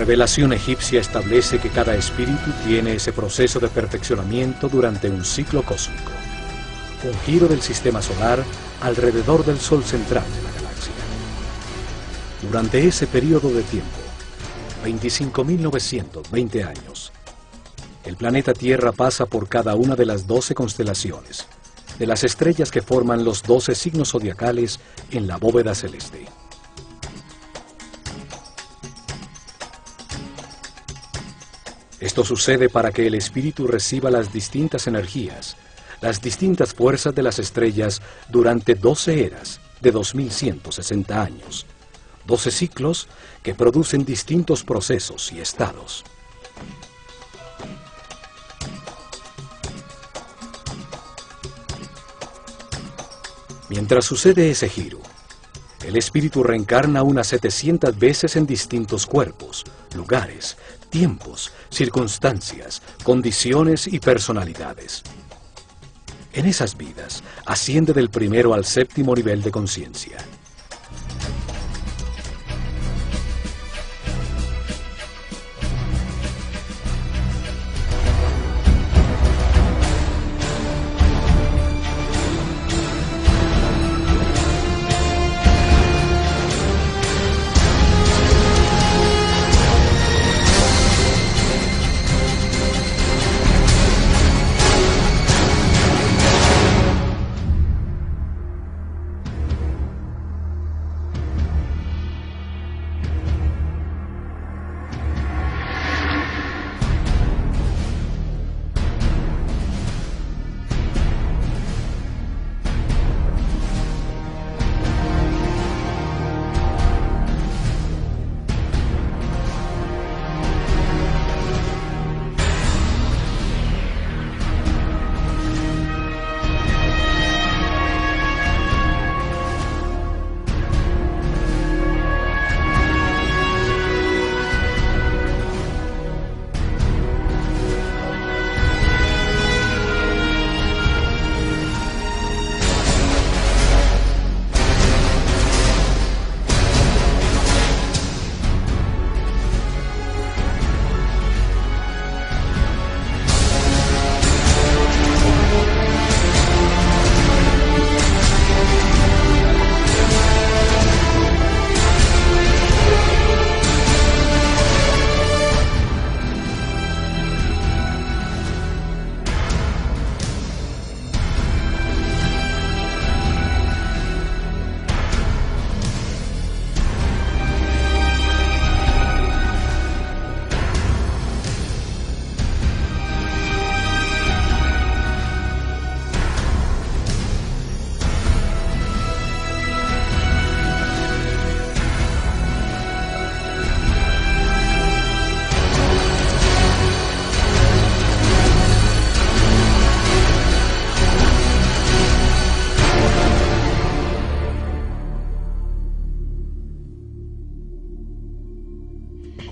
revelación egipcia establece que cada espíritu tiene ese proceso de perfeccionamiento durante un ciclo cósmico, un giro del sistema solar alrededor del Sol central de la galaxia. Durante ese periodo de tiempo, 25.920 años, el planeta Tierra pasa por cada una de las 12 constelaciones, de las estrellas que forman los 12 signos zodiacales en la bóveda celeste. Esto sucede para que el espíritu reciba las distintas energías, las distintas fuerzas de las estrellas durante 12 eras de 2160 años, 12 ciclos que producen distintos procesos y estados. Mientras sucede ese giro, el espíritu reencarna unas 700 veces en distintos cuerpos, lugares, tiempos, circunstancias, condiciones y personalidades. En esas vidas, asciende del primero al séptimo nivel de conciencia.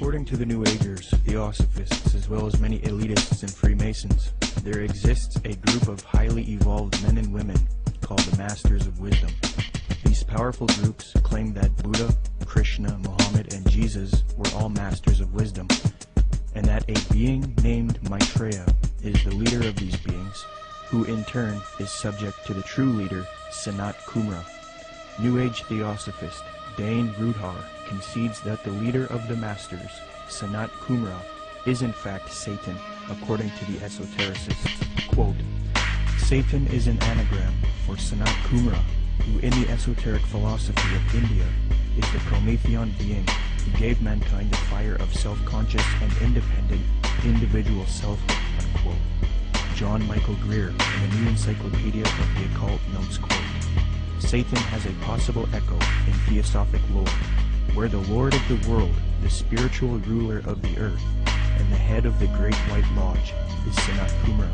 According to the New Agers, Theosophists, as well as many elitists and Freemasons, there exists a group of highly evolved men and women called the Masters of Wisdom. These powerful groups claim that Buddha, Krishna, Muhammad, and Jesus were all masters of wisdom, and that a being named Maitreya is the leader of these beings, who in turn is subject to the true leader, Sanat Kumara. New Age Theosophist Dane Rudhar concedes that the leader of the Masters, Sanat Kumara, is in fact Satan, according to the esotericists. Quote, Satan is an anagram for Sanat Kumara, who in the esoteric philosophy of India is the Promethean being who gave mankind the fire of self-conscious and independent individual selfhood, unquote. John Michael Greer in the New Encyclopedia of the Occult notes, quote, Satan has a possible echo in theosophic lore, where the Lord of the world, the spiritual ruler of the earth, and the head of the Great White Lodge is Sanat Kumara,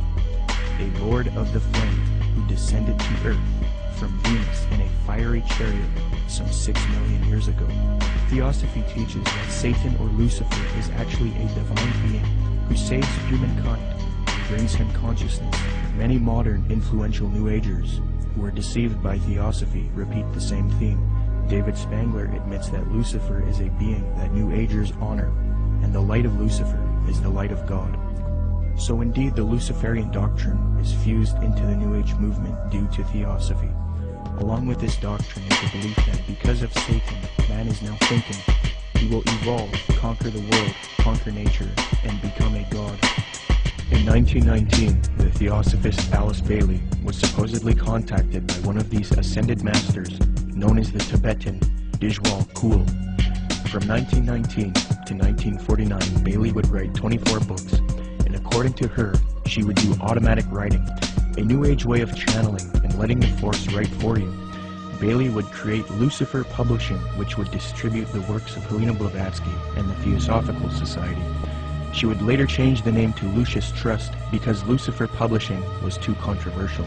a lord of the flame who descended to earth from Venus in a fiery chariot some 6 million years ago. Theosophy teaches that Satan or Lucifer is actually a divine being who saves humankind and brings him consciousness. Many modern influential New Agers who are deceived by Theosophy repeat the same theme. David Spangler admits that Lucifer is a being that New Agers honor, and the light of Lucifer is the light of God. So indeed the Luciferian doctrine is fused into the New Age movement due to theosophy. Along with this doctrine is the belief that because of Satan, man is now thinking he will evolve, conquer the world, conquer nature, and become a god. In 1919, the theosophist Alice Bailey was supposedly contacted by one of these ascended masters, known as the Tibetan Dijwal Kul. From 1919 to 1949, Bailey would write 24 books, and according to her, she would do automatic writing, a new age way of channeling and letting the force write for you. Bailey would create Lucifer Publishing, which would distribute the works of Helena Blavatsky and the Theosophical Society. She would later change the name to Lucius Trust because Lucifer Publishing was too controversial.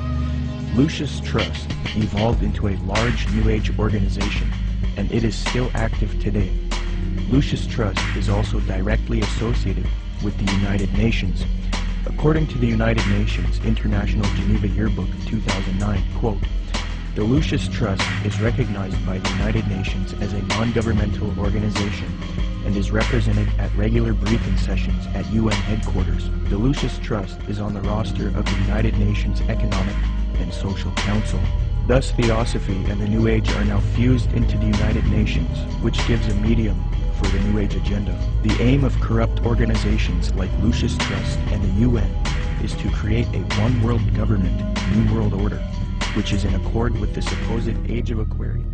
Lucius Trust evolved into a large New Age organization, and it is still active today. Lucius Trust is also directly associated with the United Nations. According to the United Nations International Geneva Yearbook 2009, quote, "The Lucius Trust is recognized by the United Nations as a non-governmental organization and is represented at regular briefing sessions at UN headquarters. The Lucius Trust is on the roster of the United Nations Economic and Social Council." Thus, Theosophy and the New Age are now fused into the United Nations, which gives a medium for the New Age agenda. The aim of corrupt organizations like Lucius Trust and the UN is to create a one-world government, New World Order, which is in accord with the supposed Age of Aquarius.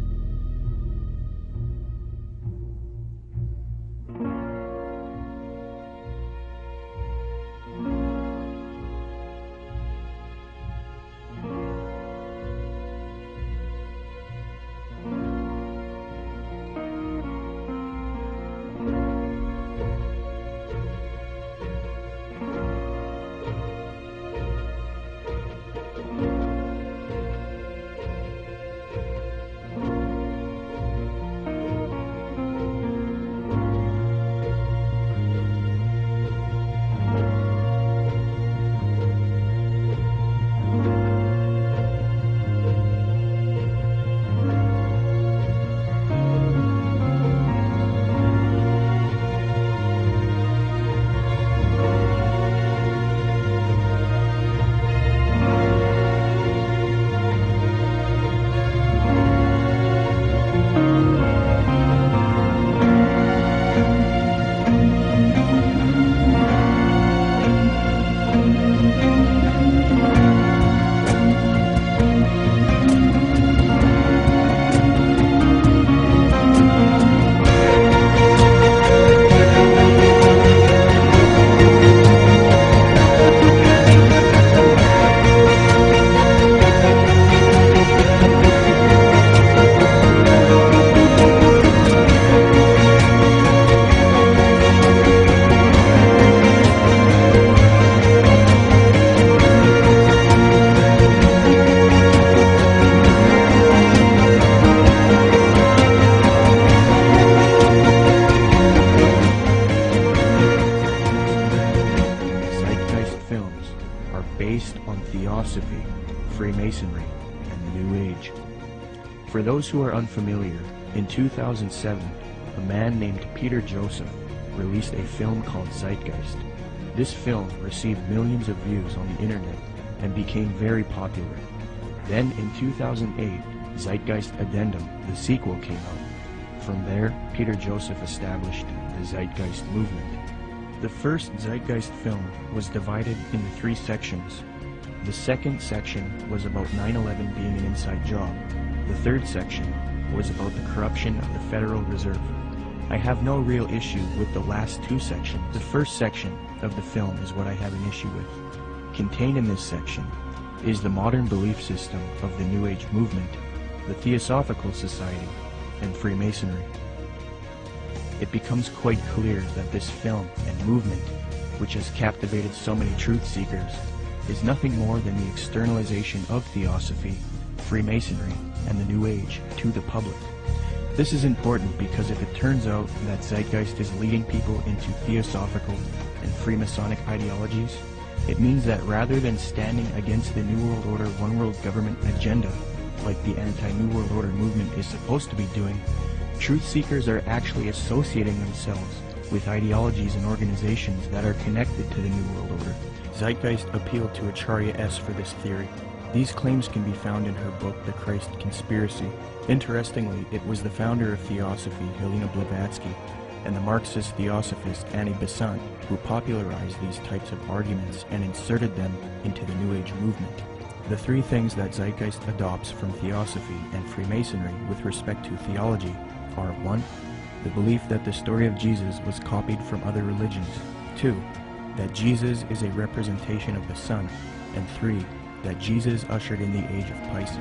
Theosophy, Freemasonry, and the New Age. For those who are unfamiliar, in 2007, a man named Peter Joseph released a film called Zeitgeist. This film received millions of views on the internet and became very popular. Then in 2008, Zeitgeist Addendum, the sequel, came out. From there, Peter Joseph established the Zeitgeist movement. The first Zeitgeist film was divided into 3 sections. The second section was about 9/11 being an inside job. The third section was about the corruption of the Federal Reserve. I have no real issue with the last 2 sections. The first section of the film is what I have an issue with. Contained in this section is the modern belief system of the New Age movement, the Theosophical Society, and Freemasonry. It becomes quite clear that this film and movement, which has captivated so many truth seekers, is nothing more than the externalization of Theosophy, Freemasonry, and the New Age to the public. This is important because if it turns out that Zeitgeist is leading people into Theosophical and Freemasonic ideologies, it means that rather than standing against the New World Order One World Government agenda, like the anti-New World Order movement is supposed to be doing, truth seekers are actually associating themselves with ideologies and organizations that are connected to the New World Order. Zeitgeist appealed to Acharya S. for this theory. These claims can be found in her book, The Christ Conspiracy. Interestingly, it was the founder of Theosophy, Helena Blavatsky, and the Marxist Theosophist Annie Besant who popularized these types of arguments and inserted them into the New Age movement. The three things that Zeitgeist adopts from Theosophy and Freemasonry with respect to theology are 1. The belief that the story of Jesus was copied from other religions. 2. That Jesus is a representation of the Son. And 3. That Jesus ushered in the age of Pisces.